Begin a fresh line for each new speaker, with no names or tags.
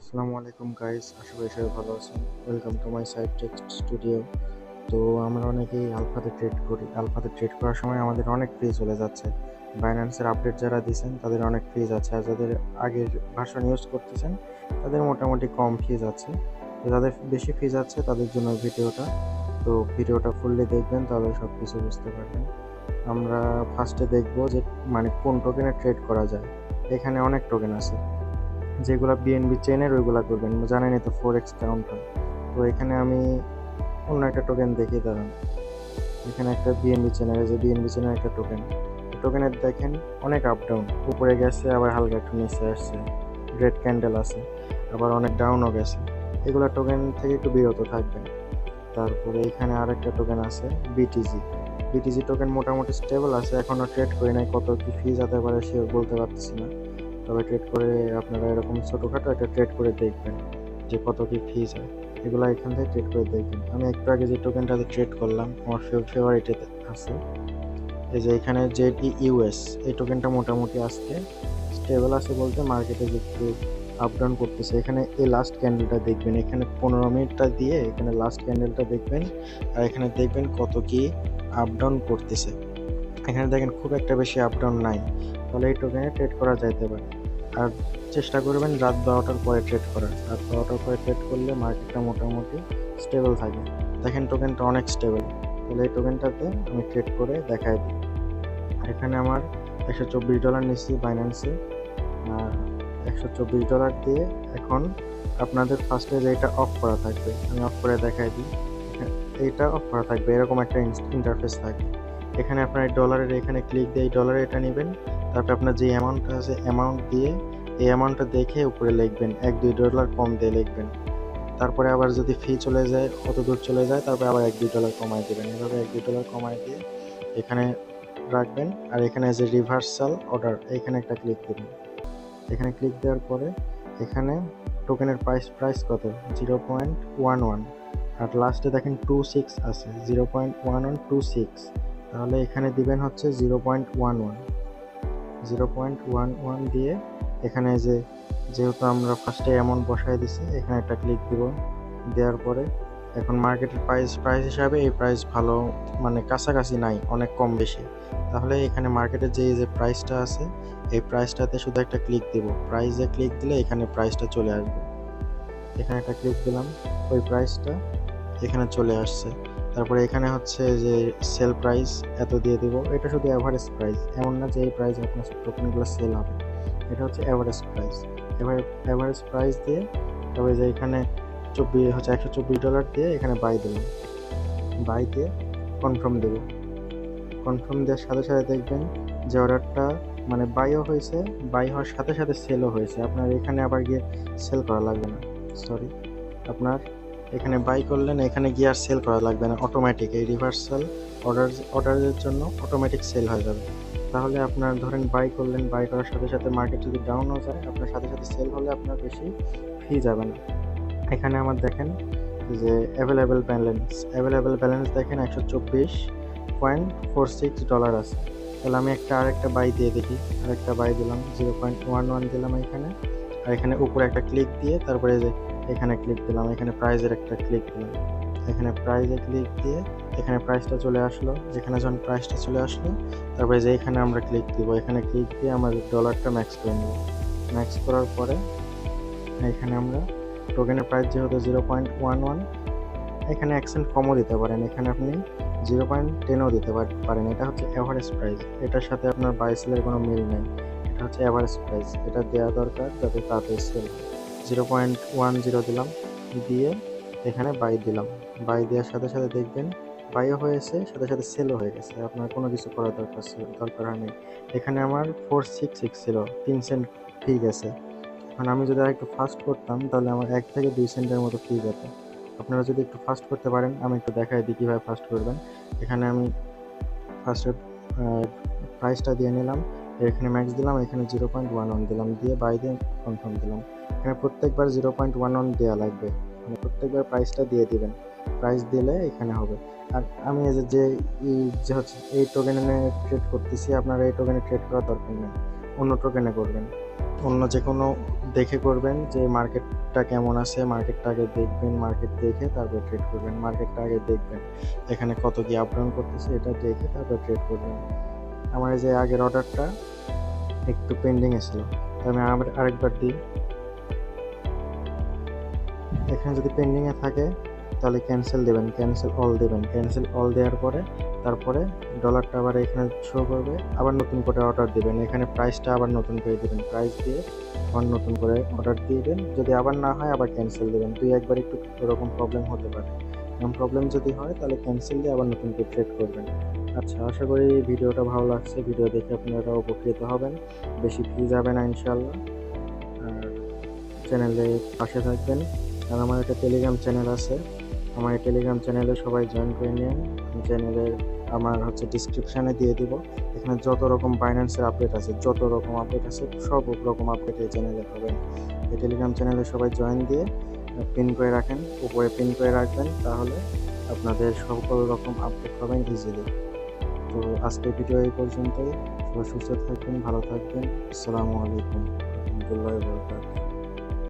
আসসালামু আলাইকুম গাইস, আশা করি সবাই ভালো আছেন। Welcome to my site text studio. তো আমরা অনেকেই আলফাতে ট্রেড করি। আলফাতে ট্রেড করার সময় আমাদের অনেক ফি চলে যাচ্ছে। বাইন্যান্সের আপডেট যারা দিয়েছেন তাদের অনেক ফিজ আছে, আর যাদের আগের ভার্সন ইউজ করতেছেন তাদের মোটামুটি কম ফিজ আছে। তো যাদের বেশি ফিজ আছে তাদের জন্য ভিডিওটা ফুললি দেখবেন, তাহলে সব কিছু বুঝতে পারবেন। আমরা ফার্স্টে দেখব যে কোন টোকেনে ট্রেড করা যায়। এখানে অনেক টোকেন আছে, যেগুলো বিএনবি চেনের ওইগুলা করবেন, জানেনই তো ফোরেক্স কাউন্টার। তো এখানে আমি অন্য একটা টোকেন দেখি, দাঁড়ান। এখানে একটা বিএনবি চেনের, যে বিএনবি চেনের একটা টোকেনের দেখেন অনেক আপ ডাউন, উপরে গেছে আবার হালকা একটু নিচে আসছে, রেড ক্যান্ডেল আছে, আবার অনেক ডাউনও গেছে। এগুলা টোকেন থেকে একটু বিরত থাকবেন। তারপরে এখানে আরেকটা টোকেন আছে বিটিজি। বিটিজি টোকেন মোটামুটি স্টেবল আছে, এখনো ট্রেড করি নাই, কত কি ফি যেতে পারে সে বলতে পারতেছি না। তবে ট্রেড করে আপনারা এরকম ছোটোখাটো একটা ট্রেড করে দেখবেন যে কত কি ফিজ হয়। এগুলো এখান থেকে ট্রেড করে দেখবেন। আমি একটু আগে যে টোকেনটাতে ট্রেড করলাম আমার ফেভারিটে আছে, এই যে এখানে জেডি ইউএস। এই টোকেনটা মোটামুটি আজকে স্টেবল আছে, বলতে মার্কেটে যে একটু আপ ডাউন করতেছে। এখানে এই লাস্ট ক্যান্ডেলটা দেখবেন, এখানে 15 মিনিটটা দিয়ে এখানে লাস্ট ক্যান্ডেলটা দেখবেন, আর এখানে দেখবেন কত কি আপ ডাউন করতেছে। এখানে দেখেন খুব একটা বেশি আপ ডাউন নাই, তাহলে এই টোকেনে ট্রেড করা যাইতে পারে। আর চেষ্টা করবেন রাত 12টার পরে ট্রেড করার। রাত 12টার পরে ট্রেড করলে মার্কেটটা মোটামুটি স্টেবল থাকে। দেখেন টোকেনটা অনেক স্টেবল, তাহলে এই টোকেনটাতে আমি ট্রেড করে দেখাই দিই। আর এখানে আমার $124 নিচ্ছি বাইন্যান্সে। আর $124 দিয়ে এখন আপনাদের ফার্স্টে যে এটা অফ করা থাকবে, আমি অফ করে দেখাই দিই। এইটা অফ করা থাকবে, এরকম একটা ইন্টারফেস থাকবে। এখানে আপনার এই ডলারের এখানে ক্লিক দিয়ে এই ডলারে এটা নেবেন। তারপর আপনার যে অ্যামাউন্টটা আছে অ্যামাউন্ট দিয়ে এই অ্যামাউন্টটা দেখে উপরে লিখবেন, $1-2 কম দিয়ে লিখবেন। তারপরে আবার যদি ফি চলে যায়, অত দূর চলে যায়, তারপরে আবার $1-2 কমায় দেবেন। এভাবে $1-2 কমায় দিয়ে এখানে রাখবেন। আর এখানে যে রিভার্সাল অর্ডার, এখানে একটা ক্লিক দেবেন। এখানে ক্লিক দেওয়ার পরে এখানে টোকেনের প্রাইস কত, 0.11। আর লাস্টে দেখেন 26 আছে, 0.1126। তাহলে এখানে দিবেন হচ্ছে 0.11। 0.11 দিয়ে এখানে যেহেতু আমরা ফার্স্টে অ্যামাউন্ট বসায় দিছি, এখানে একটা ক্লিক দিব। দেওয়ার পরে এখন মার্কেটের প্রাইস হিসাবে এই প্রাইস ভালো, কাছাকাছি নাই, অনেক কম বেশি। তাহলে এখানে মার্কেটের যে প্রাইসটা আছে এই প্রাইসটাতে শুধু একটা ক্লিক দিব। প্রাইসে ক্লিক দিলে এখানে প্রাইসটা চলে আসবে। এখানে একটা ক্লিক দিলাম, ওই প্রাইসটা এখানে চলে আসছে। তারপরে এখানে হচ্ছে যে সেল প্রাইস এত দিয়ে দিব। এটা শুধু অ্যাভারেজ প্রাইস, এমন না যে এই প্রাইস আপনার টোকেনগুলো সেল হবে। এটা হচ্ছে অ্যাভারেজ প্রাইস। এবার অ্যাভারেজ প্রাইস দিয়ে তবে যে এখানে $124 দিয়ে এখানে বাই দিলাম। বাই দিয়ে কনফার্ম দেবো। কনফার্ম দেওয়ার সাথে সাথে দেখবেন যে অর্ডারটা বাইও হয়েছে, বাই হওয়ার সাথে সাথে সেলও হয়েছে। আপনার এখানে আবার গিয়ে সেল করা লাগবে না, সরি, আপনার এখানে বাই করলেন, এখানে গিয়ে আর সেল করা লাগবে না, অটোমেটিক এই রিভার্সাল অর্ডারের জন্য অটোমেটিক সেল হয়ে যাবে। তাহলে আপনার ধরেন বাই করলেন, বাই করার সাথে সাথে মার্কেট যদি ডাউনও যায়, আপনার সাথে সাথে সেল হলে আপনার বেশি ফি যাবে না। এখানে আমার দেখেন যে অ্যাভেলেবেল ব্যালেন্স দেখেন $124.46 আছে। তাহলে আমি আরেকটা বাই দিয়ে দেখি। আরেকটা বাই দিলাম, 0.11 দিলাম এখানে। আর এখানে উপরে একটা ক্লিক দিয়ে তারপরে যে এখানে ক্লিক দিলাম, এখানে প্রাইজের একটা ক্লিক দিলাম। এখানে প্রাইজে ক্লিক দিয়ে এখানে প্রাইসটা চলে আসলো। যেখানে যখন প্রাইসটা চলে আসলো, তারপরে যে এখানে আমরা ক্লিক দিব। এখানে ক্লিক দিয়ে আমার ডলারটা ম্যাক্স করে নেব। ম্যাক্স করার পরে এখানে আমরা টোকেনের প্রাইস যেহেতু 0.11, এখানে অ্যাকসেন্ট কমও দিতে পারেন। এখানে আপনি 0.10ও দিতে পারেন। এটা হচ্ছে অ্যাভারেজ প্রাইস, এটার সাথে আপনার বাই সেলের কোনো মিল নেই। এটা হচ্ছে অ্যাভারেজ প্রাইস, এটা দেওয়া দরকার যাতে তাড়াতাড়ি সেল হয়। 0.10 দিলাম, দিয়ে এখানে বাই দিলাম। বাই দেওয়ার সাথে সাথে দেখবেন বাইও হয়েছে, সাথে সাথে সেলও হয়ে গেছে। আপনার কোনো কিছু করার দরকার হয়নি। এখানে আমার 466 ছিল, 3 সেন্ট ফি গেছে। এখন আমি যদি আরেকটু ফাস্ট করতাম তাহলে আমার 1 থেকে 2 সেন্টের মতো ফি যেত। আপনারা যদি একটু ফাস্ট করতে পারেন, আমি একটু দেখাই দিই কীভাবে ফাস্ট করবেন। এখানে আমি ফার্স্টে প্রাইসটা দিয়ে নিলাম, এখানে ম্যাক্স দিলাম, এখানে 0.11 দিলাম, দিয়ে বাই দিয়ে কনফার্ম দিলাম। এখানে প্রত্যেকবার 0.11 দেওয়া লাগবে, প্রত্যেকবার প্রাইসটা দিয়ে দিবেন। প্রাইস দিলে এখানে হবে। আর আমি যে হচ্ছে এই টোকেনে ট্রেড করতেছি, আপনারা এই টোকেনে ট্রেড করার দরকার নেই, অন্য টোকেনে করবেন। অন্য যে কোনো দেখে করবেন যে মার্কেটটা কেমন আছে, মার্কেটটা আগে দেখবেন, মার্কেট দেখে তারপর ট্রেড করবেন। মার্কেটটা আগে দেখবেন এখানে কত কি আপ ডাউন করতেছে, এটা দেখে তারপর ট্রেড করবেন। আমার এই যে আগের অর্ডারটা একটু পেন্ডিং ছিল, তো আমি আরেকবার দিই। এখানে যদি পেন্ডিংয়ে থাকে তাহলে ক্যান্সেল দেবেন, ক্যান্সেল অল দেবেন। ক্যান্সেল অল দেওয়ার পরে তারপরে ডলারটা আবার এখানে শো করবে, আবার নতুন করে অর্ডার দিবেন। এখানে প্রাইসটা আবার নতুন করে দিবেন, প্রাইস দিয়ে আবার নতুন করে অর্ডার দিবেন। যদি আবার না হয় আবার ক্যান্সেল দেবেন। একবার একটু এরকম প্রবলেম হতে পারে। এরকম প্রবলেম যদি হয় তাহলে ক্যান্সেল দিয়ে আবার নতুন করে ট্রেড করবেন। আচ্ছা, আশা করি ভিডিওটা ভালো লাগছে। ভিডিও দেখে আপনারা উপকৃত হবেন, বেশি ফি যাবে না ইনশাল্লাহ। আর চ্যানেলে পাশে থাকবেন। আর আমার একটা টেলিগ্রাম চ্যানেল আছে, আমার এই টেলিগ্রাম চ্যানেলে সবাই জয়েন করে নিন। চ্যানেলে আমার ডিসক্রিপশানে দিয়ে দিব। এখানে যত রকম বাইন্যান্সের আপডেট আছে, যত রকম আপডেট আছে, সব রকম আপডেট এই চ্যানেলে পাবেন। এই টেলিগ্রাম চ্যানেলে সবাই জয়েন দিয়ে পিন করে রাখেন, উপরে পিন করে রাখবেন, তাহলে আপনাদের সকল রকম আপডেট পাবেন ইজিলি। তো আজকের ভিডিও এই পর্যন্তই। সবাই সুস্থ থাকবেন, ভালো থাকবেন। আসসালামু আলাইকুম রহমতুল্লাহি ওয়া বারাকাতুহু।